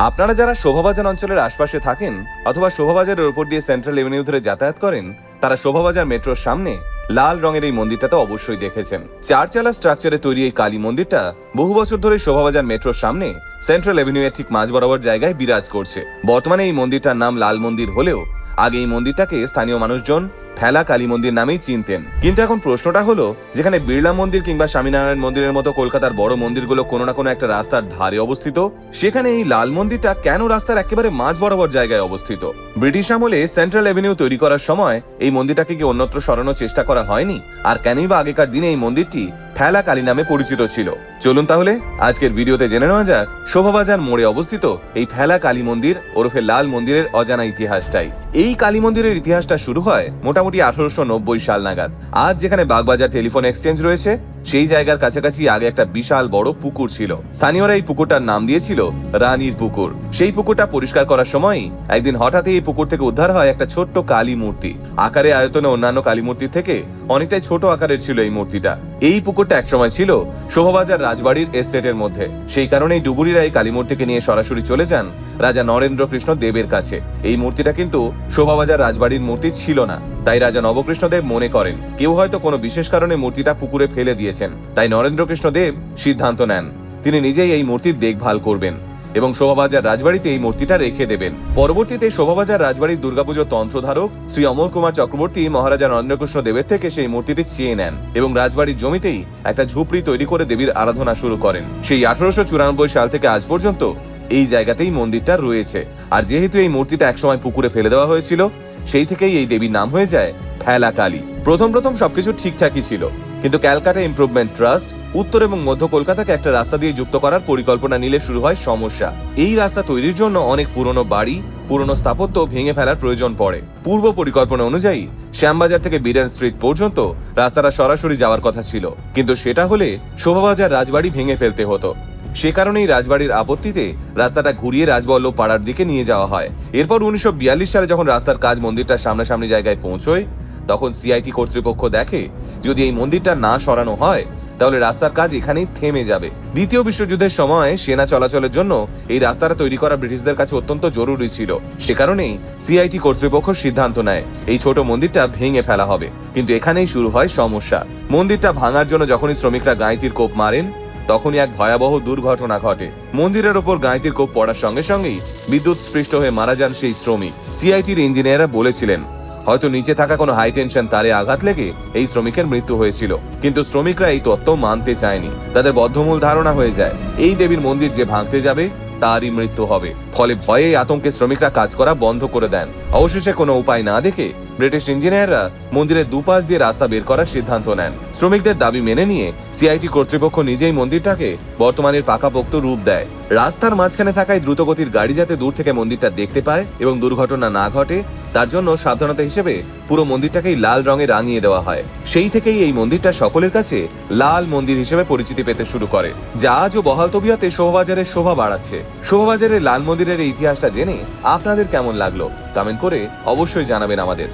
আপনারা যারা শোভাবাজার অঞ্চলের আশপাশে থাকেন অথবা শোভাবাজারের উপর দিয়ে সেন্ট্রাল এভিনিউ ধরে যাতায়াত করেন, তারা শোভাবাজার মেট্রোর সামনে লাল রঙের এই মন্দিরটা তো অবশ্যই দেখেছেন। চারচালা স্ট্রাকচারে তৈরি এই কালী মন্দিরটা বহু বছর ধরে শোভাবাজার মেট্রোর সামনে সেন্ট্রাল এভিনিউ এর ঠিক মাঝ বরাবর জায়গায় বিরাজ করছে। বর্তমানে এই মন্দিরটার নাম লাল মন্দির হলেও আগে এই মন্দিরটাকে স্থানীয় মানুষজন ফেলা কালী মন্দির নামেই চিনতেন। কিন্তু এখন প্রশ্নটা হলো, যেখানে বিড়লা মন্দির কিংবা স্বামীনারায়ণ মন্দিরের মতো কলকাতার বড় মন্দিরগুলো কোনো না কোনো একটা রাস্তার ধারে অবস্থিত, সেখানে এই লাল মন্দিরটা কেন রাস্তার একেবারে মাঝ বরাবর জায়গায় অবস্থিত? ব্রিটিশ আমলে সেন্ট্রাল এভিনিউ তৈরি করার সময় এই মন্দিরটাকে কি অন্যত্র সরানোর চেষ্টা করা হয়নি? আর কেনই বা আগেকার দিনে এই মন্দিরটি ফেলা কালী নামে পরিচিত ছিল? চলুন তাহলে আজকের ভিডিওতে জেনে নেওয়া যাক শোভাবাজার মোড়ে অবস্থিত এই ফেলা কালী মন্দির ওরফে লাল মন্দিরের অজানা ইতিহাসটাই। এই কালী মন্দিরের ইতিহাসটা শুরু হয় মোটামুটি 1890 সাল নাগাদ। আজ যেখানে বাগবাজার টেলিফোন এক্সচেঞ্জ রয়েছে, সেই জায়গার কাছাকাছি আগে একটা বিশাল বড় পুকুর ছিল। স্থানীয়রা এই পুকুরটার নাম দিয়েছিল রানীর পুকুর। সেই পুকুরটা পরিষ্কার করার সময় একদিন হঠাৎ এই পুকুর থেকে উদ্ধার হয় একটা ছোট্ট কালী মূর্তি। আকারে আয়তনে অন্যান্য কালী মূর্তির থেকে অনেকটাই ছোট আকারের ছিল এই মূর্তিটা। এই পুকুরটা একসময় ছিল শোভাবাজার রাজবাড়ির এস্টেটের মধ্যে। সেই কারণেই ডুবুরিরা এই কালী মূর্তিকে নিয়ে সরাসরি চলে যান রাজা নরেন্দ্র কৃষ্ণ দেবের কাছে। এই মূর্তিটা কিন্তু শোভাবাজার রাজবাড়ির মূর্তি ছিল না। তাই রাজা নবকৃষ্ণদেব মনে করেন কেউ হয়তো কোনো বিশেষ কারণে মূর্তিটা পুকুরে ফেলে দিয়েছেন। তাই নরেন্দ্র কৃষ্ণদেব সিদ্ধান্ত নেন তিনি নিজেই এই মূর্তির দেখভাল করবেন এবং শোভাবাজার রাজবাড়িতে এই মূর্তিটা রেখে দেবেন। পরবর্তীতে শোভাবাজার রাজবাড়ির দুর্গাপুজোর তন্ত্রধারক শ্রী অমল কুমার চক্রবর্তী মহারাজা নরেন্দ্রকৃষ্ণ দেবের থেকে সেই মূর্তিটি চেয়ে নেন এবং রাজবাড়ির জমিতেই একটা ঝুপড়ি তৈরি করে দেবীর আরাধনা শুরু করেন। সেই 1894 সাল থেকে আজ পর্যন্ত এই জায়গাতেই মন্দিরটা রয়েছে। আর যেহেতু এই মূর্তিটা একসময় পুকুরে ফেলে দেওয়া হয়েছিল, সেই থেকেই এই দেবীর নাম হয়ে যায় ফেলা কালী। প্রথম সবকিছু ঠিকঠাকই ছিল, কিন্তু ক্যালকাটা ইমপ্রুভমেন্ট ট্রাস্ট উত্তর এবং মধ্য কলকাতাকে একটা রাস্তা দিয়ে যুক্ত করার পরিকল্পনা নিলে শুরু হয় সমস্যা। এই রাস্তা তৈরির জন্য অনেক পুরনো বাড়ি, পুরনো স্থাপত্য ভেঙে ফেলার প্রয়োজন পড়ে। পূর্ব পরিকল্পনা অনুযায়ী শ্যামবাজার থেকে বিডেন স্ট্রিট পর্যন্ত রাস্তাটা সরাসরি যাওয়ার কথা ছিল, কিন্তু সেটা হলে শোভাবাজার রাজবাড়ি ভেঙে ফেলতে হতো। সে কারণেই রাজবাড়ির আপত্তিতে রাস্তাটা ঘুরিয়ে রাজবল্লভ পাড়ার দিকে নিয়ে যাওয়া হয়। এরপর 1942 সালে যখন রাস্তার কাজ মন্দিরটার সামনাসামনি জায়গায় পৌঁছয়, তখন সিআইটি কর্তৃপক্ষ দেখে যদি এই মন্দিরটা না সরানো হয় তাহলে রাস্তার কাজ এখানেই থেমে যাবে। দ্বিতীয় বিশ্বযুদ্ধের সময় সেনা চলাচলের জন্য এই রাস্তাটা তৈরি করা ব্রিটিশদের কাছে অত্যন্ত জরুরি ছিল। সে কারণেই সিআইটি কর্তৃপক্ষ সিদ্ধান্ত নেয় এই ছোট মন্দিরটা ভেঙে ফেলা হবে। কিন্তু এখানেই শুরু হয় সমস্যা। মন্দিরটা ভাঙার জন্য যখনই শ্রমিকরা গাঁইতির কোপ মারেন, তখনই এক ভয়াবহ দুর্ঘটনা ঘটে। মন্দিরের ওপর গাঁইতির কোপ পড়ার সঙ্গে সঙ্গেই বিদ্যুৎ স্পৃষ্ট হয়ে মারা যান সেই শ্রমিক। সিআইটির ইঞ্জিনিয়াররা বলেছিলেন হয়তো নিচে থাকা কোনো হাই টেনশন তারে আঘাত লেগে এই শ্রমিকের মৃত্যু হয়েছিল। কিন্তু শ্রমিকরা এই তত্ত্ব মানতে চায়নি। তাদের বদ্ধমূল ধারণা হয়ে যায় এই দেবীর মন্দির যে ভাঙতে যাবে তারই মৃত্যু হবে। ফলে ভয়ে আতঙ্কে শ্রমিকরা কাজ করা বন্ধ করে দেন। অবশেষে কোনো উপায় না দেখে ব্রিটিশ ইঞ্জিনিয়াররা মন্দিরের দুপাশ দিয়ে রাস্তা বের করার সিদ্ধান্ত নেন। শ্রমিকদের দাবি মেনে নিয়ে সিআইটি কর্তৃপক্ষ নিজেই মন্দিরটাকে বর্তমানের পাকাপোক্ত রূপ দেয়। রাস্তার মাঝখানে থাকায় দ্রুতগতির গাড়ি যাতে দূর থেকে মন্দিরটা দেখতে পায় এবং দুর্ঘটনা না ঘটে, তার জন্য সাবধানতা হিসেবে পুরো মন্দিরটাকেই লাল রঙে রাঙিয়ে দেওয়া হয়। সেই থেকেই এই মন্দিরটা সকলের কাছে লাল মন্দির হিসেবে পরিচিতি পেতে শুরু করে, যা আজও বহাল তবিয়তে শোভাবাজারের শোভা বাড়াচ্ছে। শোভাবাজারের লাল মন্দিরের ইতিহাসটা জেনে আপনাদের কেমন লাগলো কমেন্ট করে অবশ্যই জানাবেন আমাদের।